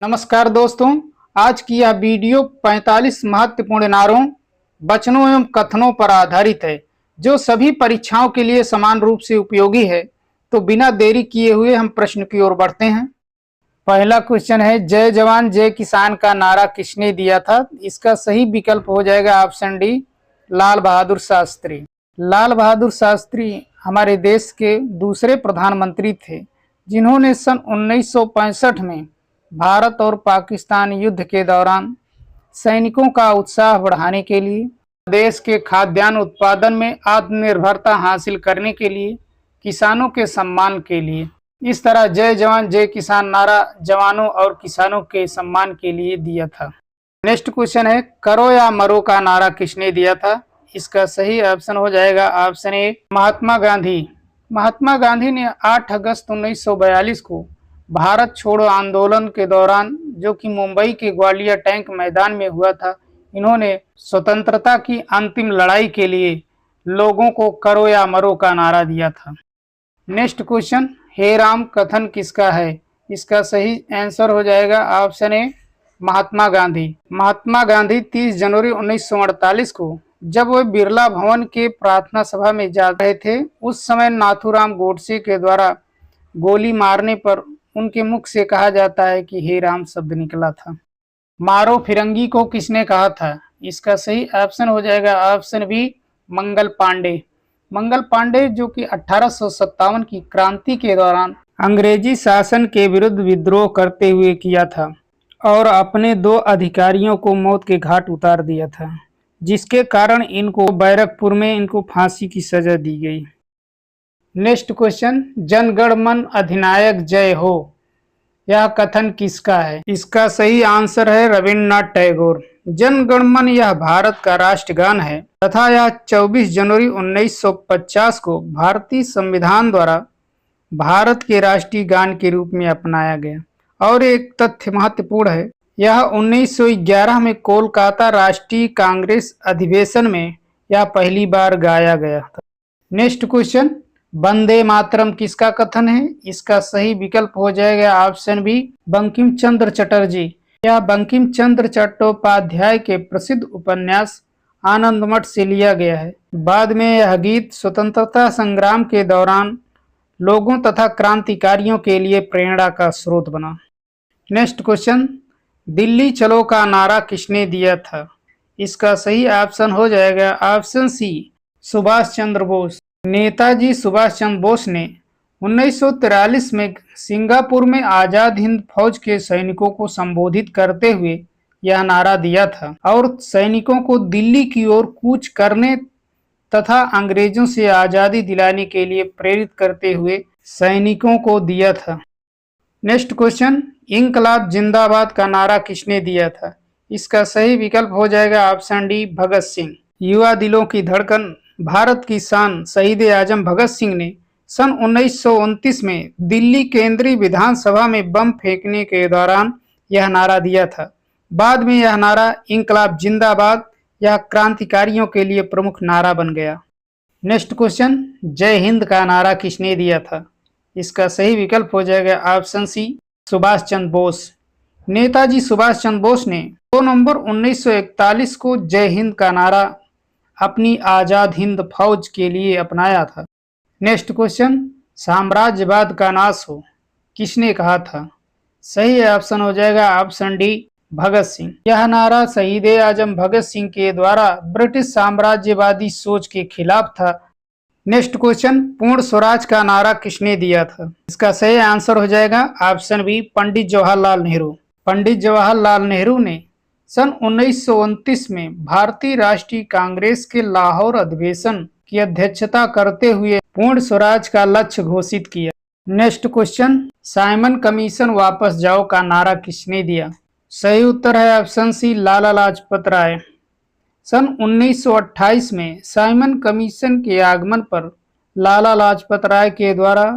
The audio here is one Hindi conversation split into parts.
नमस्कार दोस्तों, आज की यह वीडियो 45 महत्वपूर्ण नारों, वचनों एवं कथनों पर आधारित है जो सभी परीक्षाओं के लिए समान रूप से उपयोगी है। तो बिना देरी किए हुए हम प्रश्न की ओर बढ़ते हैं। पहला क्वेश्चन है, जय जवान जय किसान का नारा किसने दिया था? इसका सही विकल्प हो जाएगा ऑप्शन डी, लाल बहादुर शास्त्री। लाल बहादुर शास्त्री हमारे देश के दूसरे प्रधानमंत्री थे जिन्होंने सन 1965 में भारत और पाकिस्तान युद्ध के दौरान सैनिकों का उत्साह बढ़ाने के लिए, देश के खाद्यान्न उत्पादन में आत्मनिर्भरता हासिल करने के लिए, किसानों के सम्मान के लिए, इस तरह जय जवान जय किसान नारा जवानों और किसानों के सम्मान के लिए दिया था। नेक्स्ट क्वेश्चन है, करो या मरो का नारा किसने दिया था? इसका सही ऑप्शन हो जाएगा ऑप्शन ए, महात्मा गांधी। महात्मा गांधी ने 8 अगस्त 1942 को भारत छोड़ो आंदोलन के दौरान, जो कि मुंबई के ग्वालियर टैंक मैदान में हुआ था, इन्होंने स्वतंत्रता की अंतिम लड़ाई के लिए लोगों को करो या मरो का नारा दिया था। नेक्स्ट क्वेश्चन, हे राम कथन किसका है? इसका सही आंसर हो जाएगा ऑप्शन ए, महात्मा गांधी। महात्मा गांधी 30 जनवरी 1948 को जब वे बिरला भवन के प्रार्थना सभा में जा रहे थे, उस समय नाथूराम गोडसे के द्वारा गोली मारने पर उनके मुख से कहा जाता है कि हे राम शब्द निकला था। मारो फिरंगी को किसने कहा था? इसका सही ऑप्शन हो जाएगा ऑप्शन बी, मंगल पांडे। मंगल पांडे जो कि 1857 की क्रांति के दौरान अंग्रेजी शासन के विरुद्ध विद्रोह करते हुए किया था और अपने 2 अधिकारियों को मौत के घाट उतार दिया था, जिसके कारण इनको बैरकपुर में इनको फांसी की सजा दी गई। नेक्स्ट क्वेश्चन, जन गण मन अधिनायक जय हो, यह कथन किसका है? इसका सही आंसर है रविन्द्रनाथ टैगोर। जन गण मन यह भारत का राष्ट्रगान है तथा यह 24 जनवरी 1950 को भारतीय संविधान द्वारा भारत के राष्ट्रीय गान के रूप में अपनाया गया। और एक तथ्य महत्वपूर्ण है, यह 1911 में कोलकाता राष्ट्रीय कांग्रेस अधिवेशन में यह पहली बार गाया गया था। नेक्स्ट क्वेश्चन, वंदे मातरम किसका कथन है? इसका सही विकल्प हो जाएगा ऑप्शन बी, बंकिम चंद्र चटर्जी। यह बंकिम चंद्र चट्टोपाध्याय के प्रसिद्ध उपन्यास आनंद मठ से लिया गया है। बाद में यह गीत स्वतंत्रता संग्राम के दौरान लोगों तथा क्रांतिकारियों के लिए प्रेरणा का स्रोत बना। नेक्स्ट क्वेश्चन, दिल्ली चलो का नारा किसने दिया था? इसका सही ऑप्शन हो जाएगा ऑप्शन सी, सुभाष चंद्र बोस। नेताजी सुभाष चंद्र बोस ने 1943 में सिंगापुर में आजाद हिंद फौज के सैनिकों को संबोधित करते हुए यह नारा दिया था और सैनिकों को दिल्ली की ओर कूच करने तथा अंग्रेजों से आजादी दिलाने के लिए प्रेरित करते हुए सैनिकों को दिया था। नेक्स्ट क्वेश्चन, इंकलाब जिंदाबाद का नारा किसने दिया था? इसका सही विकल्प हो जाएगा ऑप्शन डी, भगत सिंह। युवा दिलों की धड़कन, भारत की शान शहीद आजम भगत सिंह ने सन 1929 में दिल्ली केंद्रीय विधानसभा में बम फेंकने के दौरान यह नारा दिया था। बाद में यह नारा इंकलाब जिंदाबाद यह क्रांतिकारियों के लिए प्रमुख नारा बन गया। नेक्स्ट क्वेश्चन, जय हिंद का नारा किसने दिया था? इसका सही विकल्प हो जाएगा ऑप्शन सी, सुभाष चंद्र बोस। नेताजी सुभाष चंद्र बोस ने 2 नवंबर 1941 को जय हिंद का नारा अपनी आजाद हिंद फौज के लिए अपनाया था। नेक्स्ट क्वेश्चन, साम्राज्यवाद का नाश हो किसने कहा था? सही ऑप्शन हो जाएगा ऑप्शन डी, भगत सिंह। यह नारा शहीद आजम भगत सिंह के द्वारा ब्रिटिश साम्राज्यवादी सोच के खिलाफ था। नेक्स्ट क्वेश्चन, पूर्ण स्वराज का नारा किसने दिया था? इसका सही आंसर हो जाएगा ऑप्शन बी, पंडित जवाहरलाल नेहरू। पंडित जवाहरलाल नेहरू ने सन 1929 में भारतीय राष्ट्रीय कांग्रेस के लाहौर अधिवेशन की अध्यक्षता करते हुए पूर्ण स्वराज का लक्ष्य घोषित किया। नेक्स्ट क्वेश्चन, साइमन कमीशन वापस जाओ का नारा किसने दिया? सही उत्तर है ऑप्शन सी, लाला लाजपत राय। सन 1928 में साइमन कमीशन के आगमन पर लाला लाजपत राय के द्वारा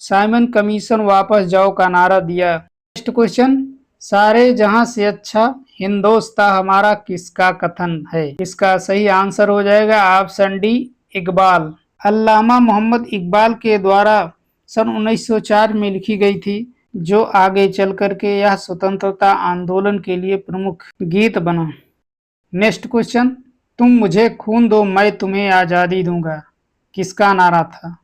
साइमन कमीशन वापस जाओ का नारा दिया। नेक्स्ट क्वेश्चन, सारे जहां से अच्छा हिंदोस्तां हमारा किसका कथन है? इसका सही आंसर हो जाएगा ऑप्शन डी, इकबाल। अल्लामा मोहम्मद इकबाल के द्वारा सन 1904 में लिखी गई थी जो आगे चल करके यह स्वतंत्रता आंदोलन के लिए प्रमुख गीत बना। नेक्स्ट क्वेश्चन, तुम मुझे खून दो मैं तुम्हें आज़ादी दूंगा, किसका नारा था?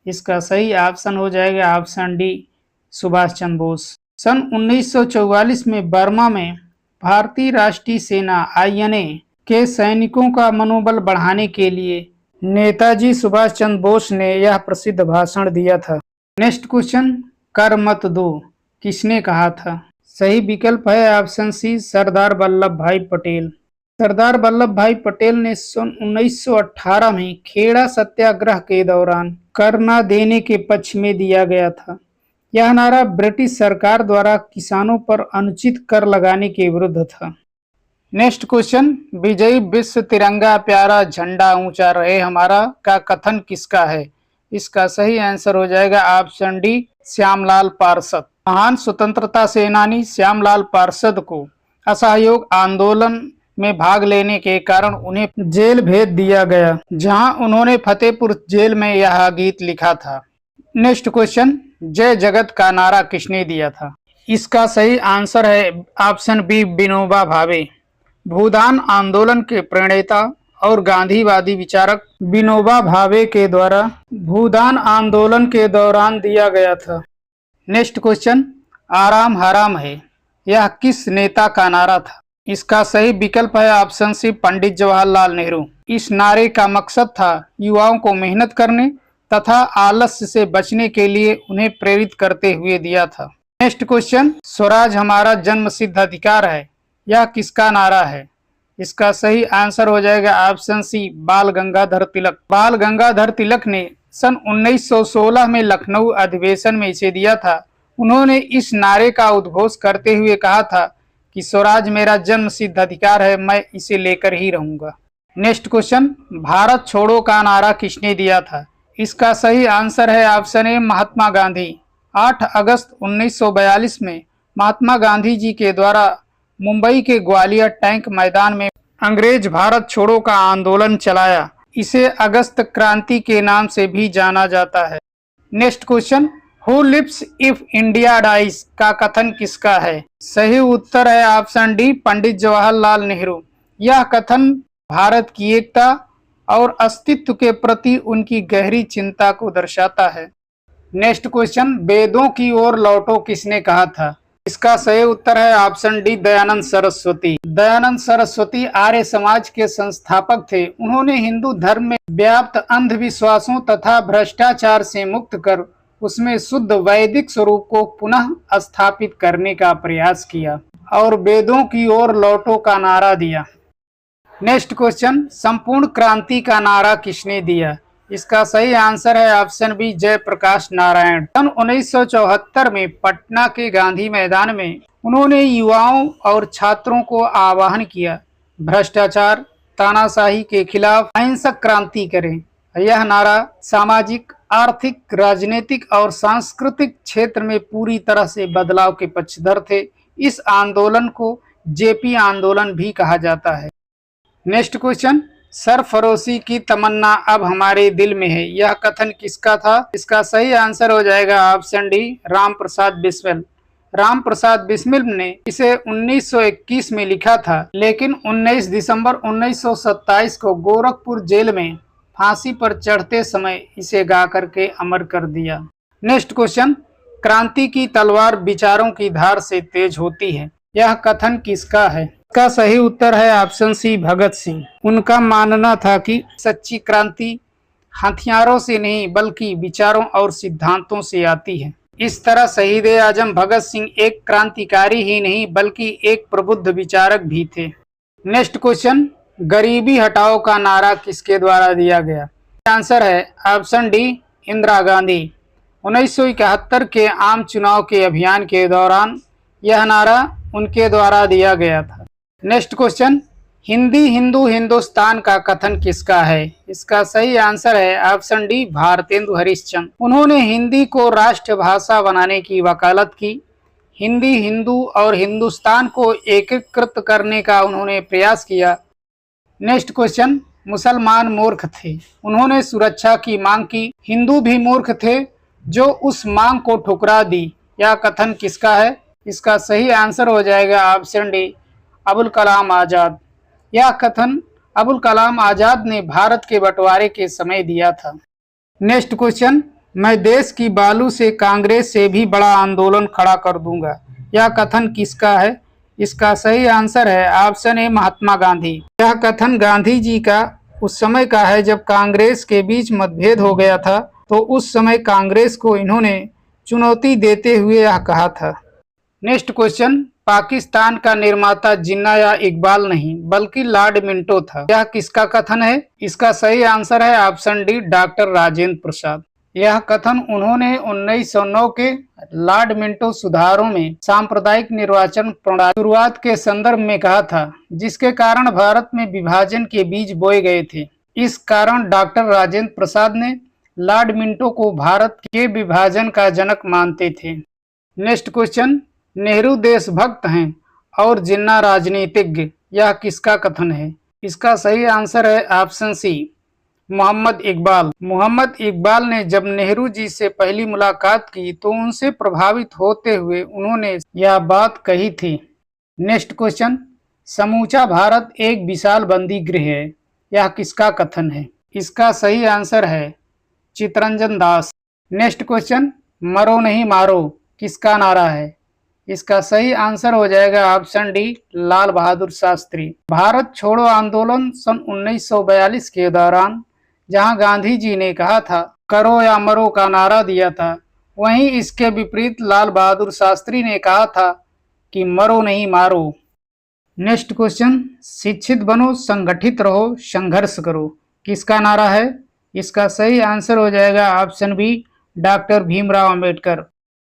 इसका सही ऑप्शन हो जाएगा ऑप्शन डी, सुभाष चंद्र बोस। सन 1944 में बर्मा में भारतीय राष्ट्रीय सेना आईएनए के सैनिकों का मनोबल बढ़ाने के लिए नेताजी सुभाष चंद्र बोस ने यह प्रसिद्ध भाषण दिया था। नेक्स्ट क्वेश्चन, कर मत दो किसने कहा था? सही विकल्प है ऑप्शन सी, सरदार वल्लभ भाई पटेल। सरदार वल्लभ भाई पटेल ने सन 1918 में खेड़ा सत्याग्रह के दौरान कर न देने के पक्ष में दिया गया था। यह नारा ब्रिटिश सरकार द्वारा किसानों पर अनुचित कर लगाने के विरुद्ध था। नेक्स्ट क्वेश्चन, विजयी विश्व तिरंगा प्यारा झंडा ऊंचा रहे हमारा का कथन किसका है? इसका सही आंसर हो जाएगा ऑप्शन डी, श्यामलाल पार्षद। महान स्वतंत्रता सेनानी श्यामलाल पार्षद को असहयोग आंदोलन में भाग लेने के कारण उन्हें जेल भेज दिया गया, जहां उन्होंने फतेहपुर जेल में यह गीत लिखा था। नेक्स्ट क्वेश्चन, जय जगत का नारा किसने दिया था? इसका सही आंसर है ऑप्शन बी, विनोबा भावे। भूदान आंदोलन के प्रणेता और गांधीवादी विचारक विनोबा भावे के द्वारा भूदान आंदोलन के दौरान दिया गया था। नेक्स्ट क्वेश्चन, आराम हराम है यह किस नेता का नारा था? इसका सही विकल्प है ऑप्शन सी, पंडित जवाहरलाल नेहरू। इस नारे का मकसद था युवाओं को मेहनत करने तथा आलस्य से बचने के लिए उन्हें प्रेरित करते हुए दिया था। नेक्स्ट क्वेश्चन, स्वराज हमारा जन्मसिद्ध अधिकार है यह किसका नारा है? इसका सही आंसर हो जाएगा ऑप्शन सी, बाल गंगाधर तिलक। बाल गंगाधर तिलक ने सन 1916 में लखनऊ अधिवेशन में इसे दिया था। उन्होंने इस नारे का उद्घोष करते हुए कहा था कि स्वराज मेरा जन्म सिद्ध अधिकार है, मैं इसे लेकर ही रहूंगा। नेक्स्ट क्वेश्चन, भारत छोड़ो का नारा किसने दिया था? इसका सही आंसर है ऑप्शन ए, महात्मा गांधी। 8 अगस्त 1942 में महात्मा गांधी जी के द्वारा मुंबई के ग्वालियर टैंक मैदान में अंग्रेज भारत छोड़ो का आंदोलन चलाया। इसे अगस्त क्रांति के नाम से भी जाना जाता है। Next question, who lives if India dies का कथन किसका है? सही उत्तर है ऑप्शन डी, पंडित जवाहरलाल नेहरू। यह कथन भारत की एकता और अस्तित्व के प्रति उनकी गहरी चिंता को दर्शाता है। नेक्स्ट क्वेश्चन, वेदों की ओर लौटो किसने कहा था? इसका सही उत्तर है ऑप्शन डी, दयानंद सरस्वती। दयानंद सरस्वती आर्य समाज के संस्थापक थे। उन्होंने हिंदू धर्म में व्याप्त अंधविश्वासों तथा भ्रष्टाचार से मुक्त कर उसमें शुद्ध वैदिक स्वरूप को पुनः स्थापित करने का प्रयास किया और वेदों की ओर लौटो का नारा दिया। नेक्स्ट क्वेश्चन, संपूर्ण क्रांति का नारा किसने दिया? इसका सही आंसर है ऑप्शन बी, जयप्रकाश नारायण। सन 1974 में पटना के गांधी मैदान में उन्होंने युवाओं और छात्रों को आह्वान किया, भ्रष्टाचार तानाशाही के खिलाफ अहिंसक क्रांति करें। यह नारा सामाजिक, आर्थिक, राजनीतिक और सांस्कृतिक क्षेत्र में पूरी तरह से बदलाव के पक्षधर थे। इस आंदोलन को जेपी आंदोलन भी कहा जाता है। नेक्स्ट क्वेश्चन, सरफरोशी की तमन्ना अब हमारे दिल में है यह कथन किसका था? इसका सही आंसर हो जाएगा ऑप्शन डी, राम प्रसाद बिस्मिल। राम प्रसाद बिस्मिल ने इसे 1921 में लिखा था, लेकिन 19 दिसंबर 1927 को गोरखपुर जेल में फांसी पर चढ़ते समय इसे गा करके अमर कर दिया। नेक्स्ट क्वेश्चन, क्रांति की तलवार विचारों की धार से तेज होती है यह कथन किसका है? इसका सही उत्तर है ऑप्शन सी, भगत सिंह। उनका मानना था कि सच्ची क्रांति हथियारों से नहीं बल्कि विचारों और सिद्धांतों से आती है। इस तरह शहीद आजम भगत सिंह एक क्रांतिकारी ही नहीं बल्कि एक प्रबुद्ध विचारक भी थे। नेक्स्ट क्वेश्चन, गरीबी हटाओ का नारा किसके द्वारा दिया गया? आंसर है ऑप्शन डी, इंदिरा गांधी। 1971 के आम चुनाव के अभियान के दौरान यह नारा उनके द्वारा दिया गया था। नेक्स्ट क्वेश्चन, हिंदी हिंदू हिंदुस्तान का कथन किसका है? इसका सही आंसर है ऑप्शन डी, भारतेंदु हरिश्चंद्र। उन्होंने हिंदी को राष्ट्रभाषा बनाने की वकालत की। हिंदी, हिंदू और हिंदुस्तान को एकीकृत करने का उन्होंने प्रयास किया। नेक्स्ट क्वेश्चन, मुसलमान मूर्ख थे, उन्होंने सुरक्षा की मांग की। हिंदू भी मूर्ख थे जो उस मांग को ठुकरा दी यह कथन किसका है? इसका सही आंसर हो जाएगा ऑप्शन डी, अबुल कलाम आजाद। यह कथन अबुल कलाम आजाद ने भारत के बंटवारे के समय दिया था। नेक्स्ट क्वेश्चन, मैं देश की बालू से कांग्रेस से भी बड़ा आंदोलन खड़ा कर दूंगा। यह कथन किसका है? इसका सही आंसर है ऑप्शन ए, महात्मा गांधी। यह कथन गांधी जी का उस समय का है जब कांग्रेस के बीच मतभेद हो गया था, तो उस समय कांग्रेस को इन्होंने चुनौती देते हुए यह कहा था। नेक्स्ट क्वेश्चन, पाकिस्तान का निर्माता जिन्ना या इकबाल नहीं बल्कि लॉर्ड मिंटो था। यह किसका कथन है? इसका सही आंसर है option D, doctor Rajendra Prasad. यह कथन उन्होंने 1909 के लॉर्ड मिंटो सुधारों में सांप्रदायिक निर्वाचन प्रणाली शुरुआत के संदर्भ में कहा था, जिसके कारण भारत में विभाजन के बीज बोए गए थे। इस कारण डॉक्टर राजेंद्र प्रसाद ने लॉर्ड मिंटो को भारत के विभाजन का जनक मानते थे। नेक्स्ट क्वेश्चन, नेहरू देशभक्त हैं और जिन्ना राजनीतिज्ञ, यह किसका कथन है? इसका सही आंसर है ऑप्शन सी, मोहम्मद इकबाल। मोहम्मद इकबाल ने जब नेहरू जी से पहली मुलाकात की तो उनसे प्रभावित होते हुए उन्होंने यह बात कही थी। नेक्स्ट क्वेश्चन, समूचा भारत एक विशाल बंदी गृह है, यह किसका कथन है? इसका सही आंसर है चितरंजन दास। नेक्स्ट क्वेश्चन, मरो नहीं मारो किसका नारा है? इसका सही आंसर हो जाएगा ऑप्शन डी, लाल बहादुर शास्त्री। भारत छोड़ो आंदोलन सन 1942 के दौरान जहां गांधी जी ने कहा था करो या मरो का नारा दिया था, वहीं इसके विपरीत लाल बहादुर शास्त्री ने कहा था कि मरो नहीं मारो। नेक्स्ट क्वेश्चन, शिक्षित बनो, संगठित रहो, संघर्ष करो, किसका नारा है? इसका सही आंसर हो जाएगा option B, doctor Bhimrao Ambedkar.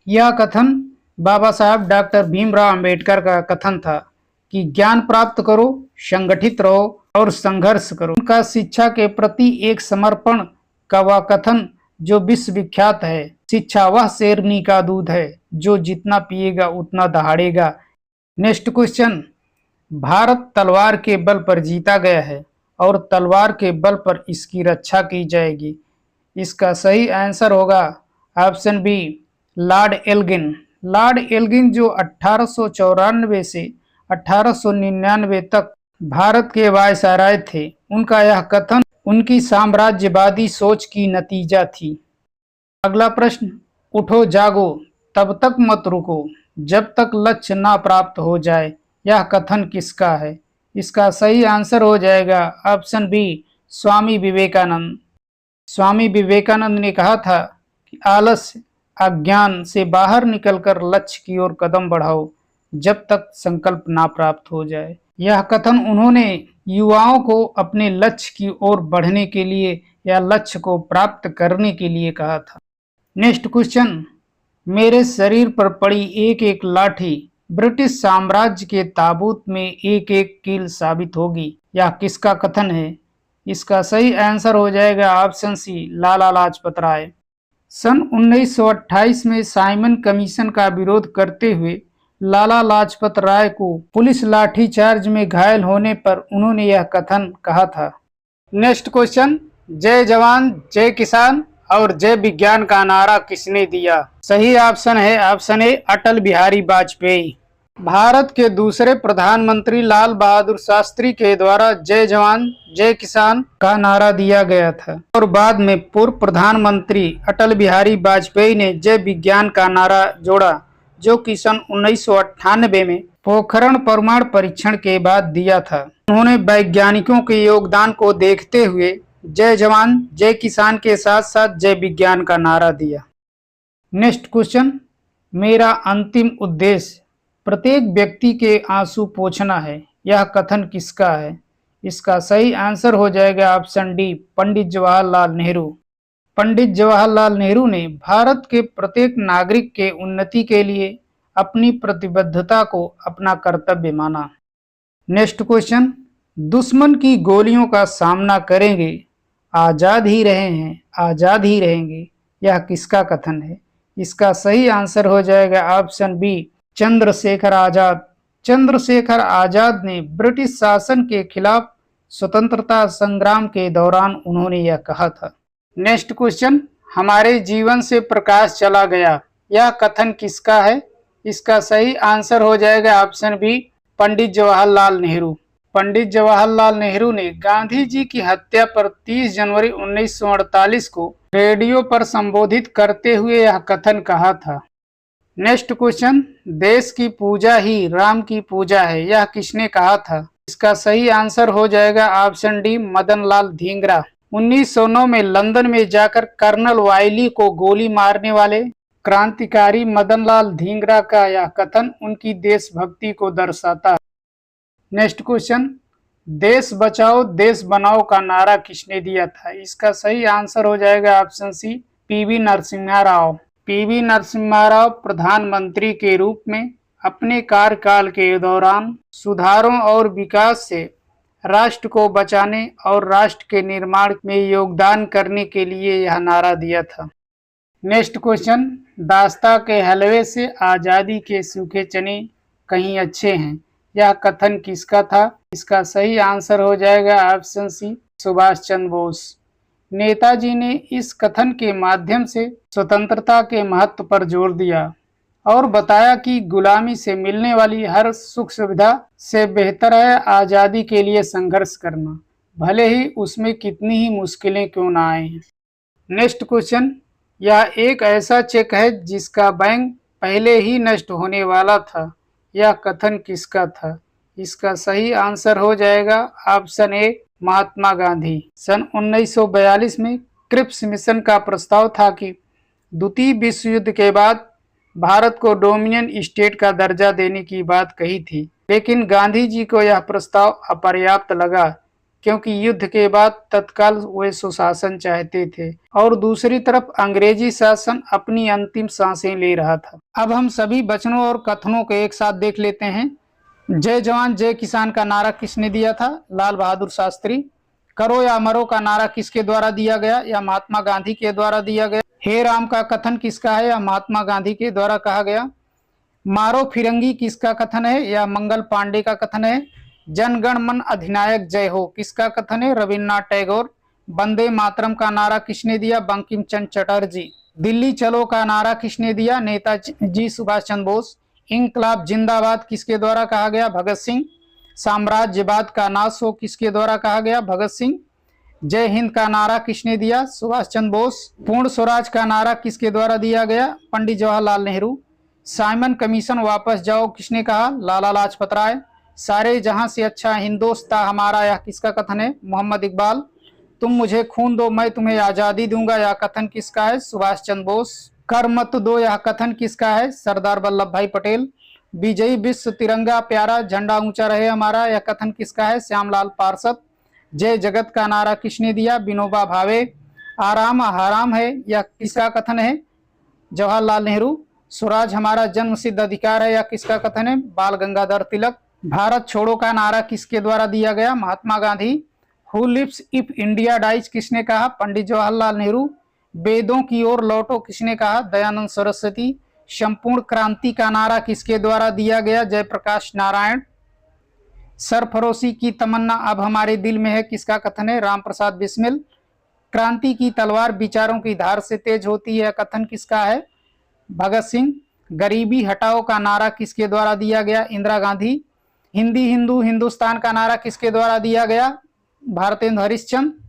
यह कथन बाबा साहब डॉक्टर भीमराव अंबेडकर का कथन था कि ज्ञान प्राप्त करो, संगठित रहो और संघर्ष करो। उनका शिक्षा के प्रति एक समर्पण का वह कथन जो विश्वविख्यात है, शिक्षा वह शेरनी का दूध है जो जितना पिएगा उतना दहाड़ेगा। नेक्स्ट क्वेश्चन, भारत तलवार के बल पर जीता गया है और तलवार के बल पर इसकी रक्षा की जाएगी। इसका सही आंसर होगा option B, Lord Elgin. Lord Elgin जो 1894 से 1899 तक भारत के वायसराय थे, उनका यह कथन उनकी साम्राज्यवादी सोच की नतीजा थी। अगला प्रश्न, उठो जागो तब तक मत रुको जब तक लक्ष्य ना प्राप्त हो जाए, यह कथन किसका है? इसका सही आंसर हो जाएगा ऑप्शन बी, स्वामी विवेकानंद। स्वामी विवेकानंद ने कहा था कि आलस्य अज्ञान से बाहर निकलकर लक्ष्य की ओर कदम बढ़ाओ जब तक संकल्प ना प्राप्त हो जाए। यह कथन उन्होंने युवाओं को अपने लक्ष्य की ओर बढ़ने के लिए या लक्ष्य को प्राप्त करने के लिए कहा था। नेक्स्ट क्वेश्चन, मेरे शरीर पर पड़ी एक एक लाठी ब्रिटिश साम्राज्य के ताबूत में एक एक कील साबित होगी, यह किसका कथन है? इसका सही आंसर हो जाएगा ऑप्शन सी, लाला लाजपत राय। सन 1928 में साइमन कमीशन का विरोध करते हुए लाला लाजपत राय को पुलिस लाठीचार्ज में घायल होने पर उन्होंने यह कथन कहा था। नेक्स्ट क्वेश्चन, जय जवान जय किसान और जय विज्ञान का नारा किसने दिया? सही ऑप्शन है ऑप्शन ए, अटल बिहारी वाजपेयी। भारत के दूसरे प्रधानमंत्री लाल बहादुर शास्त्री के द्वारा जय जवान जय किसान का नारा दिया गया था और बाद में पूर्व प्रधानमंत्री अटल बिहारी वाजपेयी ने जय विज्ञान का नारा जोड़ा, जो कि सन 1998 में पोखरण परमाणु परीक्षण के बाद दिया था। उन्होंने वैज्ञानिकों के योगदान को देखते हुए जय जवान जय किसान के साथ साथ जय विज्ञान का नारा दिया। नेक्स्ट क्वेश्चन, मेरा अंतिम उद्देश्य प्रत्येक व्यक्ति के आंसू पोंछना है, यह कथन किसका है? इसका सही आंसर हो जाएगा ऑप्शन डी, पंडित जवाहरलाल नेहरू। पंडित जवाहरलाल नेहरू ने भारत के प्रत्येक नागरिक के उन्नति के लिए अपनी प्रतिबद्धता को अपना कर्तव्य माना। नेक्स्ट क्वेश्चन, दुश्मन की गोलियों का सामना करेंगे, आजाद ही रहे हैं आजाद ही रहेंगे, यह किसका कथन है? इसका सही आंसर हो जाएगा ऑप्शन बी, चंद्रशेखर आजाद। चंद्रशेखर आजाद ने ब्रिटिश शासन के खिलाफ स्वतंत्रता संग्राम के दौरान उन्होंने यह कहा था। नेक्स्ट क्वेश्चन, हमारे जीवन से प्रकाश चला गया यह कथन किसका है? इसका सही आंसर हो जाएगा ऑप्शन बी, पंडित जवाहरलाल नेहरू। पंडित जवाहरलाल नेहरू ने गांधी जी की हत्या पर 30 जनवरी 1948 को रेडियो पर संबोधित करते हुए यह कथन कहा था। नेक्स्ट क्वेश्चन, देश की पूजा ही राम की पूजा है, यह किसने कहा था? इसका सही आंसर हो जाएगा ऑप्शन डी, मदन लाल धींगरा। 1909 में लंदन में जाकर कर्नल वाइली को गोली मारने वाले क्रांतिकारी मदन लाल धींगरा का यह कथन उनकी देशभक्ति को दर्शाता है। नेक्स्ट क्वेश्चन, देश बचाओ देश बनाओ का नारा किसने दिया था? इसका सही आंसर हो जाएगा ऑप्शन सी, पीवी नरसिम्हा राव। पीवी नरसिम्हा राव प्रधानमंत्री के रूप में अपने कार्यकाल के दौरान सुधारों और विकास से राष्ट्र को बचाने और राष्ट्र के निर्माण में योगदान करने के लिए यह नारा दिया था। नेक्स्ट क्वेश्चन, दास्ता के हलवे से आज़ादी के सूखे चने कहीं अच्छे हैं, यह कथन किसका था? इसका सही आंसर हो जाएगा ऑप्शन सी, सुभाष चंद्र बोस। नेताजी ने इस कथन के माध्यम से स्वतंत्रता के महत्व पर जोर दिया और बताया कि गुलामी से मिलने वाली हर सुख सुविधा से बेहतर है आज़ादी के लिए संघर्ष करना, भले ही उसमें कितनी ही मुश्किलें क्यों ना आए। नेक्स्ट क्वेश्चन, यह एक ऐसा चेक है जिसका बैंक पहले ही नष्ट होने वाला था, यह कथन किसका था? इसका सही आंसर हो जाएगा ऑप्शन ए, महात्मा गांधी। सन 1942 में क्रिप्स मिशन का प्रस्ताव था कि द्वितीय विश्व युद्ध के बाद भारत को डोमिनियन स्टेट का दर्जा देने की बात कही थी, लेकिन गांधी जी को यह प्रस्ताव अपर्याप्त लगा क्योंकि युद्ध के बाद तत्काल वे सुशासन चाहते थे और दूसरी तरफ अंग्रेजी शासन अपनी अंतिम सांसें ले रहा था। अब हम सभी वचनों और कथनों को एक साथ देख लेते हैं। जय जवान जय किसान का नारा किसने दिया था? लाल बहादुर शास्त्री। करो या मरो का नारा किसके द्वारा दिया गया? या महात्मा गांधी के द्वारा दिया गया। हे राम का कथन किसका है? या महात्मा गांधी के द्वारा कहा गया। मारो फिरंगी किसका कथन है? या मंगल पांडे का कथन है। जनगण मन अधिनायक जय हो किसका कथन है? रविन्द्रनाथ टैगोर। वंदे मातरम का नारा किसने दिया? बंकिम चंद्र चटर्जी। दिल्ली चलो का नारा किसने दिया? नेताजी सुभाष चंद्र बोस। इंकलाब जिंदाबाद किसके द्वारा कहा गया? भगत सिंह। साम्राज्यवाद का नाश हो किसके द्वारा कहा गया? भगत सिंह। जय हिंद का नारा किसने दिया? सुभाष चंद्र बोस। पूर्ण स्वराज का नारा किसके द्वारा दिया गया? पंडित जवाहरलाल नेहरू। साइमन कमीशन वापस जाओ किसने कहा? लाला लाजपत राय। सारे जहां से अच्छा हिंदोस्तां हमारा, यह किसका कथन है? मोहम्मद इकबाल। तुम मुझे खून दो मैं तुम्हें आजादी दूंगा, यह कथन किसका है? सुभाष चंद्र बोस। कर मत दो, यह कथन किसका है? सरदार वल्लभ भाई पटेल। विजयी विश्व तिरंगा प्यारा झंडा ऊंचा रहे हमारा, यह कथन किसका है? श्यामलाल पार्षद। जय जगत का नारा किसने दिया? विनोबा भावे। आराम हराम है, यह किसका कथन है? जवाहरलाल नेहरू। स्वराज हमारा जन्म सिद्ध अधिकार है, यह किसका कथन है? बाल गंगाधर तिलक। भारत छोड़ो का नारा किसके द्वारा दिया गया? Mahatma Gandhi. Who lives if India dies किसने कहा? पंडित जवाहरलाल नेहरू। वेदों की ओर लौटो किसने कहा? दयानंद सरस्वती। संपूर्ण क्रांति का नारा किसके द्वारा दिया गया? जयप्रकाश नारायण। सरफरोशी की तमन्ना अब हमारे दिल में है किसका कथन है? राम प्रसाद बिस्मिल। क्रांति की तलवार विचारों की धार से तेज होती है, कथन किसका है? भगत सिंह। गरीबी हटाओ का नारा किसके द्वारा दिया गया? इंदिरा गांधी। हिंदी हिंदू हिंदुस्तान का नारा किसके द्वारा दिया गया? भारतेंद्र हरिश्चंद्र।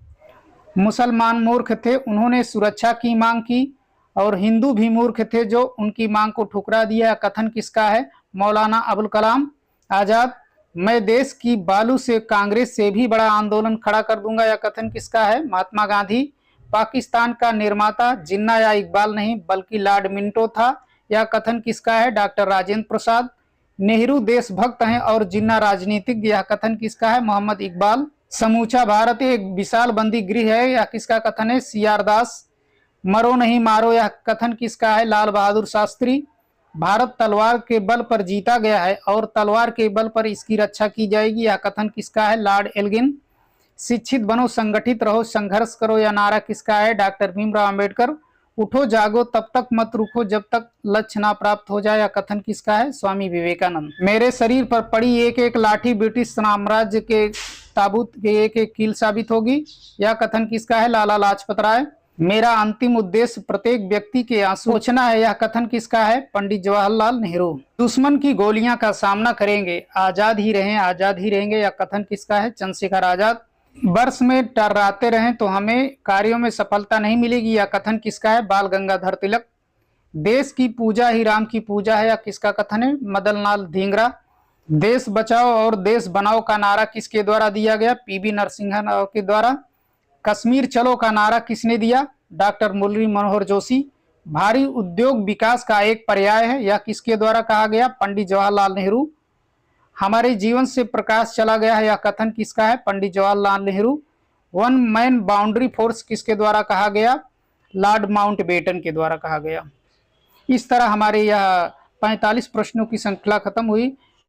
मुसलमान मूर्ख थे, उन्होंने सुरक्षा की मांग की और हिंदू भी मूर्ख थे जो उनकी मांग को ठुकरा दिया, कथन किसका है? मौलाना अबुल कलाम आजाद। मैं देश की बालू से कांग्रेस से भी बड़ा आंदोलन खड़ा कर दूंगा, यह कथन किसका है? महात्मा गांधी। पाकिस्तान का निर्माता जिन्ना या इकबाल नहीं बल्कि लॉर्ड मिंटो था, यह कथन किसका है? डॉक्टर राजेंद्र प्रसाद। नेहरू देशभक्त हैं और जिन्ना राजनीतिक, यह कथन किसका है? मोहम्मद इकबाल। समूचा भारत एक विशाल बंदी गृह है, यह किसका कथन है? सीआर दास। मरो नहीं मारो, यह कथन किसका है? लाल बहादुर शास्त्री। भारत तलवार के बल पर जीता गया है और तलवार के बल पर इसकी रक्षा की जाएगी, यह कथन किसका है? Lord Elgin. शिक्षित बनो संगठित रहो संघर्ष करो, यह नारा किसका है? डॉक्टर भीमराव अंबेडकर। उठो जागो तब तक मत रुको जब तक लक्ष्य ना प्राप्त हो जाए, यह कथन किसका है? स्वामी विवेकानंद। मेरे शरीर पर पड़ी एक एक लाठी ब्रिटिश साम्राज्य के ताबूत के एक एक कील साबित होगी, यह कथन किसका है? लाला लाजपत राय। मेरा अंतिम उद्देश्य प्रत्येक व्यक्ति के आंसू पोंछना है, यह कथन किसका है? पंडित जवाहरलाल नेहरू। दुश्मन की गोलियां का सामना करेंगे, आजाद ही रहें, आजाद ही रहेंगे, यह कथन किसका है? चंद्रशेखर आजाद। वर्ष में टर्राते रहें तो हमें कार्यों में सफलता नहीं मिलेगी, यह कथन किसका है? बाल गंगाधर तिलक। देश की पूजा ही राम की पूजा है, यह किसका कथन है? मदन लाल धिंगरा। देश बचाओ और देश बनाओ का नारा किसके द्वारा दिया गया? पीवी नरसिम्हा राव के द्वारा। कश्मीर चलो का नारा किसने दिया? डॉक्टर मुरली मनोहर जोशी। भारी उद्योग विकास का एक पर्याय है, यह किसके द्वारा कहा गया? पंडित जवाहरलाल नेहरू। हमारे जीवन से प्रकाश चला गया है, यह कथन किसका है? Pandit Jawaharlal Nehru. One man boundary force किसके द्वारा कहा गया? लॉर्ड माउंटबेटन के द्वारा कहा गया। इस तरह हमारे यह 45 प्रश्नों की श्रृंखला खत्म हुई।